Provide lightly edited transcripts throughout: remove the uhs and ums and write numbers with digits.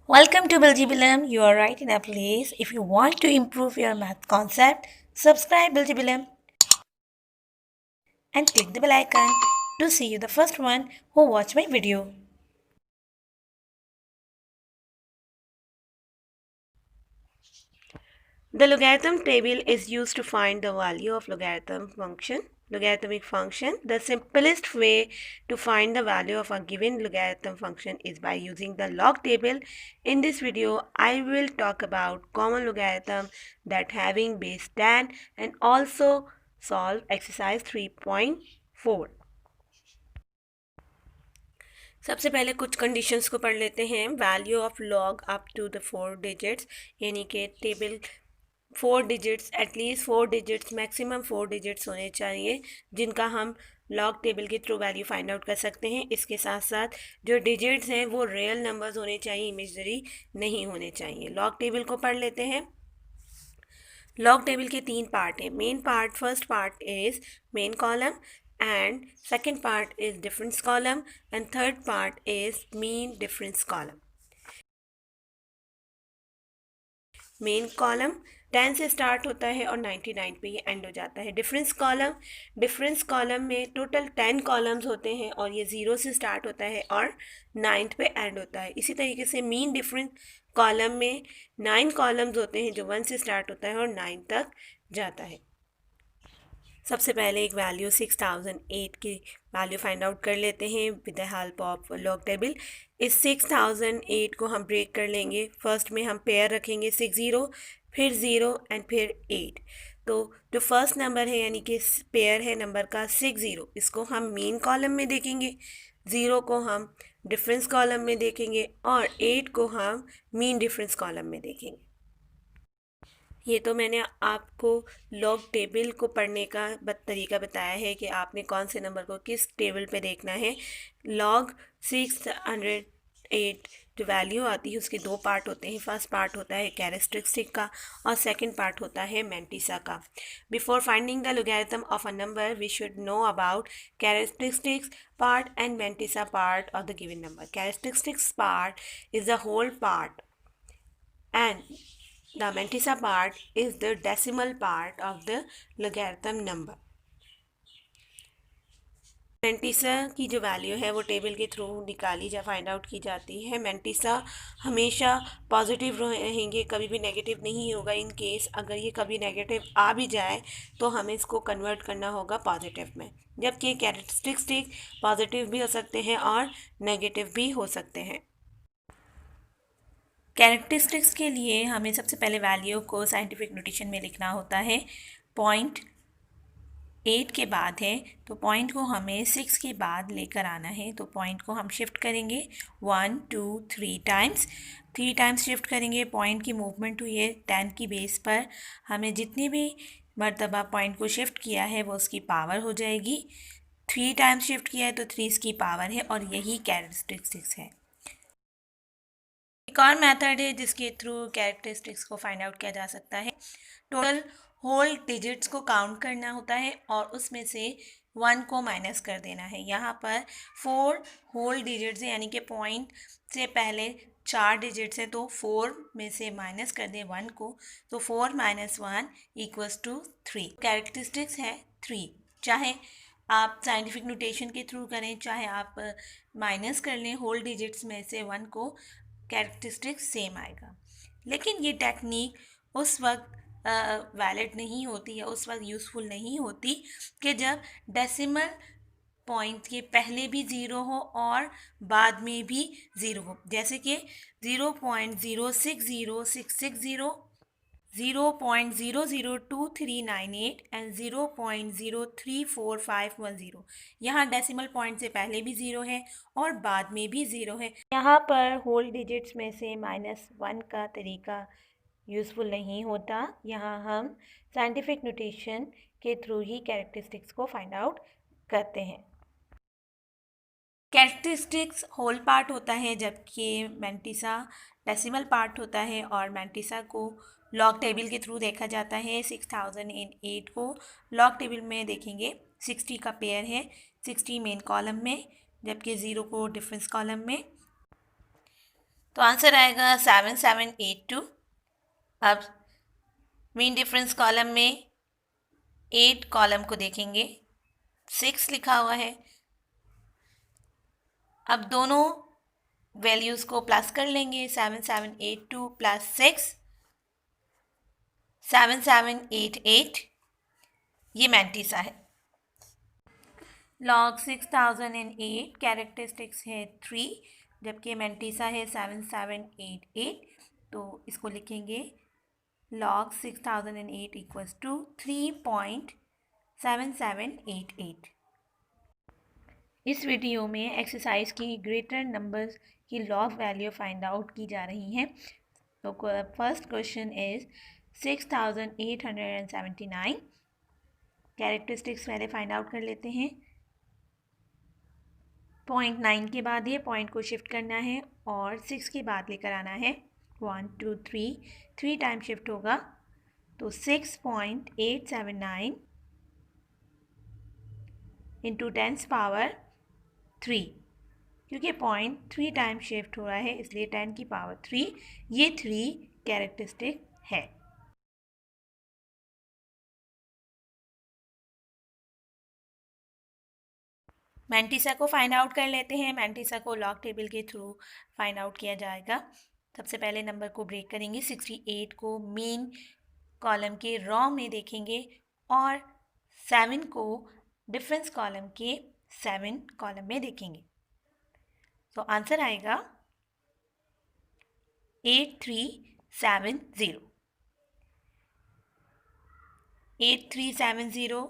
Welcome to Biljibilam. You are right in a place. If you want to improve your math concept, subscribe Biljibilam and click the bell icon to see you the first one who watch my video. The logarithm table is used to find the value of logarithmic function. The simplest way to find the value of a given logarithm function is by using the log table. In this video, I will talk about common logarithm that having base 10 and also solve exercise 3.4. सबसे पहले कुछ conditions को पढ़ लेते हैं. Value of log up to the 4 digits, यानी कि table 4 digits, at least 4 digits, maximum 4 digits होने चाहिए जिनका हम लॉग टेबल के थ्रू वैल्यू फाइंड आउट कर सकते हैं. इसके साथ साथ जो डिजिट्स हैं वो रियल नंबर्स होने चाहिए, इमेजनरी नहीं होने चाहिए. लॉग टेबल को पढ़ लेते हैं. लॉग टेबल के 3 पार्ट हैं. Main part, first part is main column and second part is difference column and third part is mean difference column. Main column 10 से स्टार्ट होता है और 99 पे ये एंड हो जाता है. डिफरेंस कॉलम में टोटल 10 कॉलम्स होते हैं और ये 0 से स्टार्ट होता है और 9 पे एंड होता है. इसी तरीके से मीन डिफरेंस कॉलम में 9 कॉलम्स होते हैं जो 1 से स्टार्ट होता है और 9 तक जाता है. सबसे पहले एक वैल्यू 6008 की वैल्यू फाइंड आउट कर लेते हैं with the help of log table. इस 6008 को हम ब्रेक कर लेंगे. फर्स्ट में हम पेयर रखेंगे 60, फिर 0 एंड फिर 8. तो जो फर्स्ट नंबर है यानी कि पेयर है नंबर का 60, इसको हम मेन कॉलम में देखेंगे, 0 को हम डिफरेंस कॉलम में देखेंगे और 8 को हम मीन डिफरेंस कॉलम में देखेंगे. ये तो मैंने आपको लॉग टेबल को पढ़ने का तरीका बताया है कि आपने कौन से नंबर को किस टेबल पे देखना है. लॉग 608 जो वैल्यू आती है उसके 2 पार्ट होते हैं. फर्स्ट पार्ट होता है कैरेक्टरिस्टिक का और सेकंड पार्ट होता है मैंटिसा का. Before finding the logarithm of a number we should know about characteristics part and mantissa part of the given number. Characteristics part is the whole part and the mantissa part is the decimal part of the logarithm number. Mantissa की जो value है वो table के through निकाली जा find out की जाती है. मैंटिसा हमेशा पॉजिटिव रहेंगे, कभी भी नेगेटिव नहीं होगा. इन केस अगर ये कभी नेगेटिव आ भी जाए तो हमें इसको कन्वर्ट करना होगा पॉजिटिव में. जबकि कैरेक्टरिस्टिक पॉजिटिव भी हो सकते हैं और नेगेटिव भी हो सकते हैं. कैरेक्टरिस्टिक्स के लिए हमें सबसे पहले वैल्यू को साइंटिफिक नोटेशन में लिखना होता है. पॉइंट 8 के बाद है तो पॉइंट को हमें 6 के बाद लेकर आना है. तो पॉइंट को हम शिफ्ट करेंगे 1 2 3 टाइम्स. 3 टाइम्स शिफ्ट करेंगे. पॉइंट की मूवमेंट हुई है 10 की बेस पर. हमें जितनी भी मर्तबा पॉइंट को शिफ्ट किया है वो उसकी पावर हो जाएगी. 3 टाइम्स शिफ्ट किया है तो 3 इसकी पावर है और यही कैरेक्टरिस्टिक्स है. एक और मेथड है जिसके थ्रू कैरेक्टरिस्टिक्स को फाइंड आउट किया जा सकता है. टोटल होल डिजिट्स को काउंट करना होता है और उसमें से 1 को माइनस कर देना है. यहाँ पर 4 होल डिजिट्स हैं यानी कि पॉइंट से पहले 4 डिजिट्स हैं तो 4 में से माइनस कर दें 1 को तो 4 - 1 = 3. कैरेक्टरिस्टिक्स है 3. चाहे आप साइंटिफिक नोटेशन के थ्रू करें चाहे आप माइनस कर लें होल डिजिट्स में से 1 को, कैरेक्टरिस्टिक सेम आएगा. लेकिन ये टेक्निक उस वक्त वैलिड नहीं होती या उस वक्त यूज़फुल नहीं होती कि जब डेसिमल पॉइंट के पहले भी 0 हो और बाद में भी 0 हो. जैसे कि 0.060660, 0.002398 एंड 0.034510. यहाँ डेसिमल पॉइंट से पहले भी 0 है और बाद में भी 0 है. यहाँ पर होल डिजिट्स में से -1 का तरीका यूज़फुल नहीं होता. यहाँ हम साइंटिफिक नोटेशन के थ्रू ही कैरेक्टरिस्टिक्स को फाइंड आउट करते हैं. कैरेक्टरिस्टिक्स होल पार्ट होता है जबकि मैंटिसा डेसिमल पार्ट होता है और मैंटिसा को लॉग टेबल के थ्रू देखा जाता है. 6008 को लॉग टेबल में देखेंगे. 60 का पेयर है, 60 मेन कॉलम में जबकि 0 को डिफरेंस कॉलम में. तो आंसर आएगा 7782। अब मीन डिफरेंस कॉलम में 8 कॉलम को देखेंगे, 6 लिखा हुआ है। अब दोनों वैल्यूज़ को प्लस कर लेंगे, 7782 प्लस 6 7788, ये मैंटीसा है। लॉग 6008 कैरेक्टरिस्टिक्स है 3, जबकि मैंटीसा है 7788। तो इसको लिखेंगे log 6008 इक्वल्स टू 3.7788। इस वीडियो में एक्सरसाइज की ग्रेटर नंबर्स की लॉग वैल्यू फाइंड आउट की जा रही हैं। तो फर्स्ट क्वेश्चन इज 6879। कैरेक्टरिस्टिक्स पहले फाइंड आउट कर लेते हैं। 0.9 के बाद ये पॉइंट को शिफ्ट करना है और 6 के बाद लेकर आना है। 1 2 3 टाइम शिफ्ट होगा तो 6.879 इंटू 10 पावर 3, क्योंकि पॉइंट 3 टाइम शिफ्ट हो रहा है इसलिए 10 की पावर 3, ये 3 कैरेक्टरिस्टिक है। मैंटीसा को फाइंड आउट कर लेते हैं। मैंटीसा को लॉग टेबल के थ्रू फाइंड आउट किया जाएगा। सबसे पहले नंबर को ब्रेक करेंगे, 68 को मेन कॉलम के रॉ में देखेंगे और 7 को डिफरेंस कॉलम के 7 कॉलम में देखेंगे। तो आंसर आएगा 8370। 8370,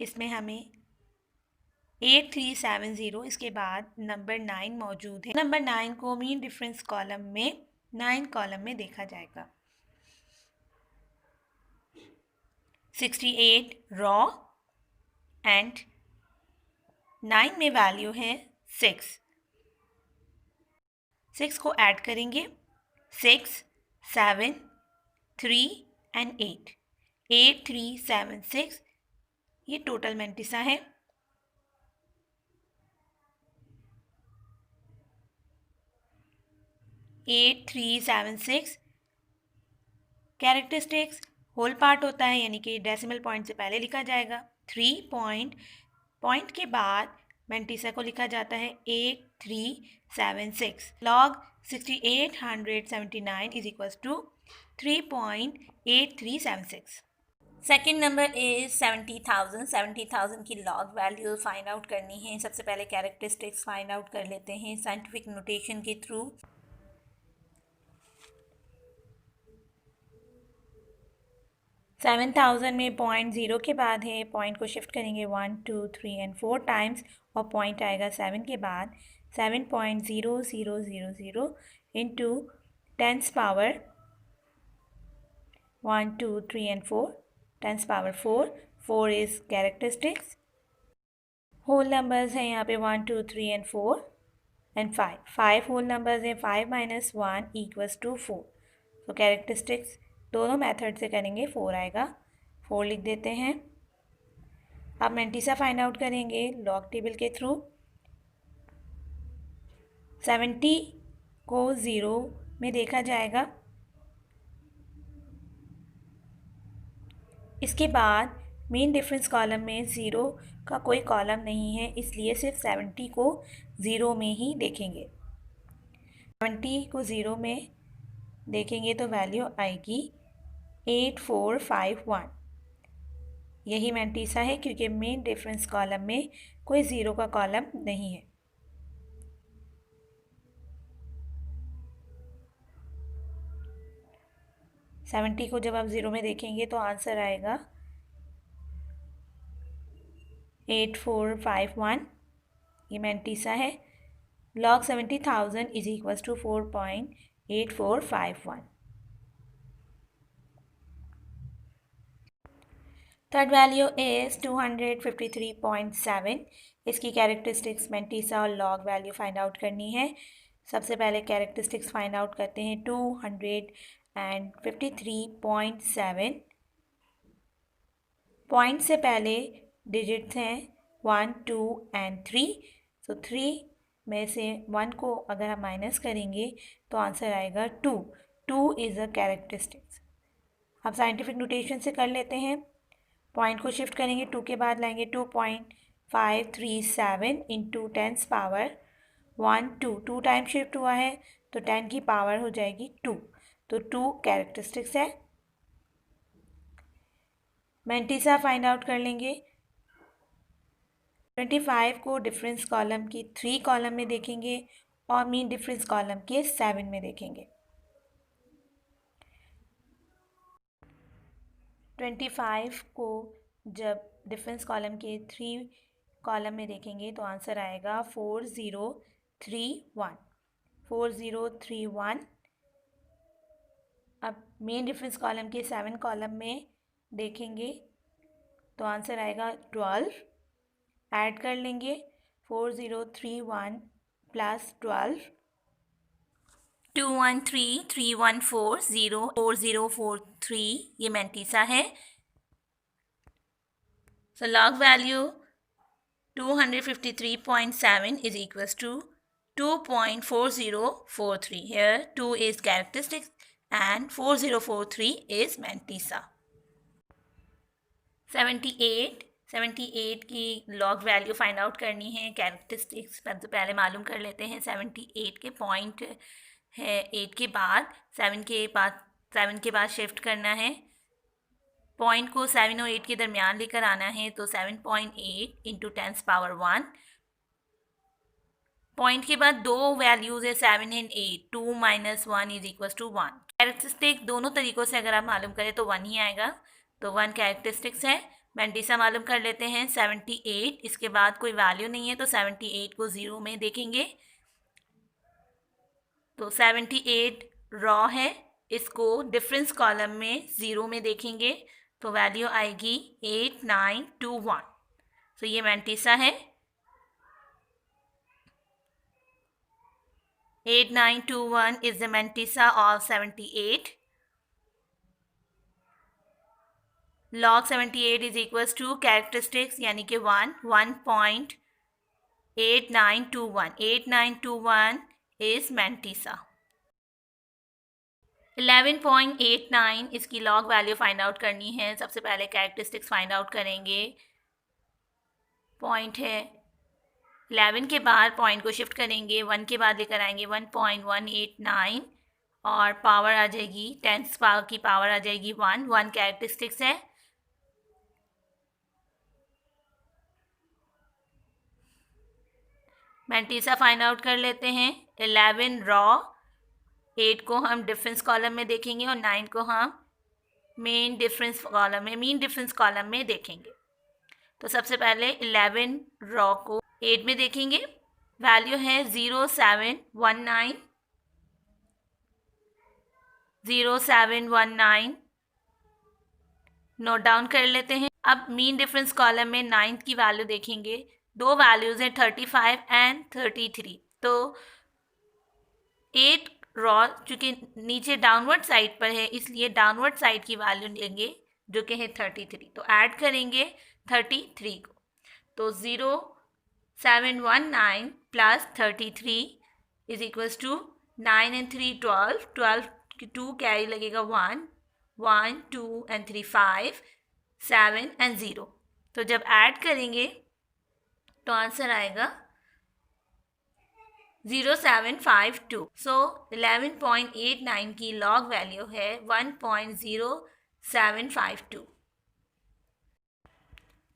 इसमें हमें 8370, इसके बाद नंबर 9 मौजूद है। नंबर 9 को मीन डिफरेंस कॉलम में 9 कॉलम में देखा जाएगा। 68 रॉ एंड 9 में वैल्यू है 6। 6 को ऐड करेंगे, 6 7 3 एंड 8, 8376, ये टोटल मैंटीसा है। एट 376 कैरेक्टरिस्टिक्स होल पार्ट होता है, यानी कि डेसिमल पॉइंट से पहले लिखा जाएगा। 3 पॉइंट के बाद मैंटीसा को लिखा जाता है 8376। Log 6879 is equals to 3.8376। Second number is 70,000। 70,000 की लॉग वैल्यू फाइंड आउट करनी है। सबसे पहले कैरेक्टरिस्टिक्स फाइंड आउट कर लेते हैं साइंटिफिक नोटेशन के थ्रू। 7000 में पॉइंट 0 के बाद है, पॉइंट को शिफ्ट करेंगे 1 2 3 एंड 4 टाइम्स और पॉइंट आएगा 7 के बाद। 7.0000 into 10 power 1 2 3 and 4, 10 power 4 is characteristics. Whole numbers हैं यहाँ पे 1 2 3 एंड 4 एंड 5 होल नंबर्स हैं। 5 - 1 इक्वल्स टू 4। तो कैरेक्टरिस्टिक्स दोनों मेथड से करेंगे, 4 आएगा, 4 लिख देते हैं। अब मैंटीसा फाइंड आउट करेंगे लॉग टेबल के थ्रू। 70 को 0 में देखा जाएगा, इसके बाद मेन डिफरेंस कॉलम में 0 का कोई कॉलम नहीं है, इसलिए सिर्फ 70 को 0 में ही देखेंगे। 70 को 0 में देखेंगे तो वैल्यू आएगी 8451। यही मैंटीसा है क्योंकि मेन डिफरेंस कॉलम में कोई 0 का कॉलम नहीं है। सेवेंटी को जब आप 0 में देखेंगे तो आंसर आएगा 8451, ये मैंटीसा है। log 70,000 is equals to 4.8451। Third value is 253.7। इसकी कैरेक्टरिस्टिक्स मैंटीसा और लॉग वैल्यू फाइंड आउट करनी है। सबसे पहले कैरेक्टरिस्टिक्स फाइंड आउट करते हैं। 253.7, पॉइंट से पहले डिजिट्स हैं 1 2 एंड 3, तो 3 में से 1 को अगर हम माइनस करेंगे तो आंसर आएगा 2. 2 इज़ अ कैरेक्टरिस्टिक्स. अब साइंटिफिक नोटेशन से कर लेते हैं. पॉइंट को शिफ्ट करेंगे, 2 के बाद लाएंगे 2.537 इंटू 10 पावर 1 2. 2 टाइम शिफ्ट हुआ है तो 10 की पावर हो जाएगी 2. तो 2 कैरेक्टरिस्टिक्स है. मैंटिसा फाइंड आउट कर लेंगे. 25 को डिफरेंस कॉलम की 3 कॉलम में देखेंगे और मीन डिफरेंस कॉलम के 7 में देखेंगे. 25 को जब डिफरेंस कॉलम के 3 कॉलम में देखेंगे तो आंसर आएगा 4031. 4031. अब मेन डिफरेंस कॉलम के 7 कॉलम में देखेंगे तो आंसर आएगा 12. ऐड कर लेंगे 4031 प्लस 12. 21331404043 ये मैंटिसा है. So log value 253.7 is equals to 2.4043. Here 2 is characteristics and 4043 is mantissa. 78 की लॉग वैल्यू फाइंड आउट करनी है. कैरेक्टरिस्टिक्स सबसे पहले मालूम कर लेते हैं. 78 के पॉइंट है 8 के बाद 7 के बाद शिफ्ट करना है. पॉइंट को 7 और 8 के दरमियान लेकर आना है तो 7.8 इंटू 10 पावर 1. पॉइंट के बाद दो वैल्यूज़ है 7 and 8. 2 minus 1 is equal to 1. Characteristic दोनों तरीक़ों से अगर आप मालूम करें तो 1 ही आएगा. तो 1 कैरेक्टरिस्टिक्स है. मैंटिसा मालूम कर लेते हैं. 78 इसके बाद कोई वैल्यू नहीं है तो 78 को 0 में देखेंगे. तो 78 रॉ है, इसको डिफरेंस कॉलम में 0 में देखेंगे तो वैल्यू आएगी 8921. तो ये मैंटिसा है. 8921 is the mantissa of 78. log 78 is equals to characteristics यानी कि 1.8921. 8921 is मैंटिसा. 11.89 इसकी लॉग वैल्यू फाइंड आउट करनी है. सबसे पहले कैरेक्टरिस्टिक्स फाइंड आउट करेंगे. पॉइंट है 11 के बाद पॉइंट को शिफ्ट करेंगे, 1 के बाद लेकर आएंगे 1.189 और पावर आ जाएगी 10 पावर की पावर आ जाएगी 1. 1 कैरेक्टरिस्टिक्स है. मैंटिसा फाइंड आउट कर लेते हैं. 11 रॉ, 8 को हम डिफरेंस कॉलम में देखेंगे और 9 को हम मेन डिफरेंस कॉलम में देखेंगे. तो सबसे पहले 11 रॉ को 8 में देखेंगे. वैल्यू है 0719 नोट डाउन कर लेते हैं. अब मीन डिफरेंस कॉलम में 9 की वैल्यू देखेंगे. दो वैल्यूज़ हैं 35 एंड 33. तो 8 रॉ चूँकि नीचे डाउनवर्ड साइड पर है इसलिए डाउनवर्ड साइड की वैल्यू लेंगे जो कि है 33. तो ऐड करेंगे 33 को. तो 0719 plus 33 is equals to 9 and 3 12. 12 की 2 कैरी लगेगा 1 1 2 एंड 3 5 7 एंड 0. तो जब ऐड करेंगे तो आंसर आएगा 0752. सो 11.89 की लॉग वैल्यू है 1.0752.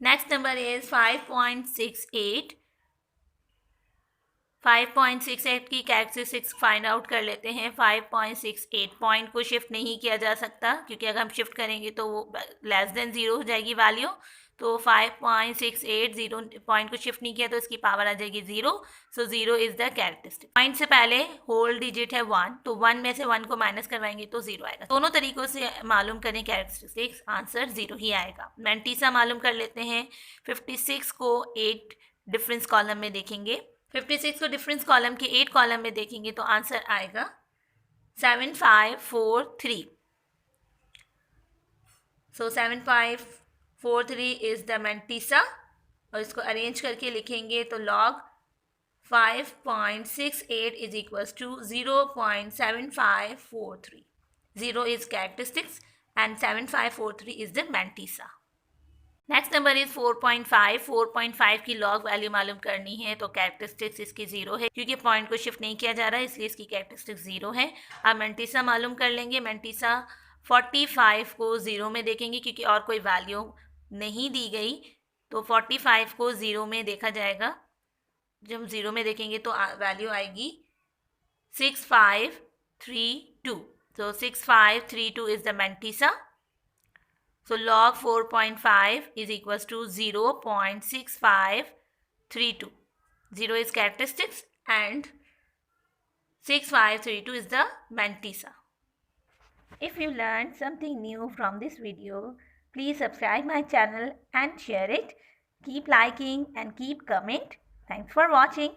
Next number is 5.68. 5.68 की कैरेक्टरिस्टिक्स फाइंड आउट कर लेते हैं. 5.68 पॉइंट को शिफ्ट नहीं किया जा सकता क्योंकि अगर हम शिफ्ट करेंगे तो वो लेस देन 0 हो जाएगी वैल्यू. तो 5.68 0 पॉइंट को शिफ्ट नहीं किया तो इसकी पावर आ जाएगी 0. सो 0 इज़ द कैरेक्टरिस्टिक. पॉइंट से पहले होल डिजिट है 1 तो 1 में से 1 को माइनस करवाएंगे तो 0 आएगा. दोनों तरीक़ों से मालूम करें कैरेक्टरिस्टिक्स, आंसर 0 ही आएगा. मैंटिसा मालूम कर लेते हैं. 56 को 8 डिफरेंस कॉलम में देखेंगे. 56 को डिफरेंस कॉलम के 8 कॉलम में देखेंगे तो आंसर आएगा 7543. सो 7543 इज़ द मैंटिसा और इसको अरेंज करके लिखेंगे तो log 5.68 is equals to 0.7543. 0 is characteristics and 7543 is the mantissa. Next number is 4.5. 4.5 की लॉग वैल्यू मालूम करनी है तो कैरेक्टरिस्टिक्स इसकी 0 है क्योंकि पॉइंट को शिफ्ट नहीं किया जा रहा है, इसलिए इसकी कैरेक्टरिस्टिक्स 0 है. अब मैंटीसा मालूम कर लेंगे. मैंटीसा 45 को 0 में देखेंगे क्योंकि और कोई वैल्यू नहीं दी गई, तो 45 को 0 में देखा जाएगा. जब हम 0 में देखेंगे तो वैल्यू आएगी 6532. तो 6532 is the mantissa. So log 4.5 is equals to 0.6532. 0 is characteristics and 6532 is the mantissa. If you learned something new from this video, please subscribe my channel and share it. Keep liking and keep comment. Thanks for watching.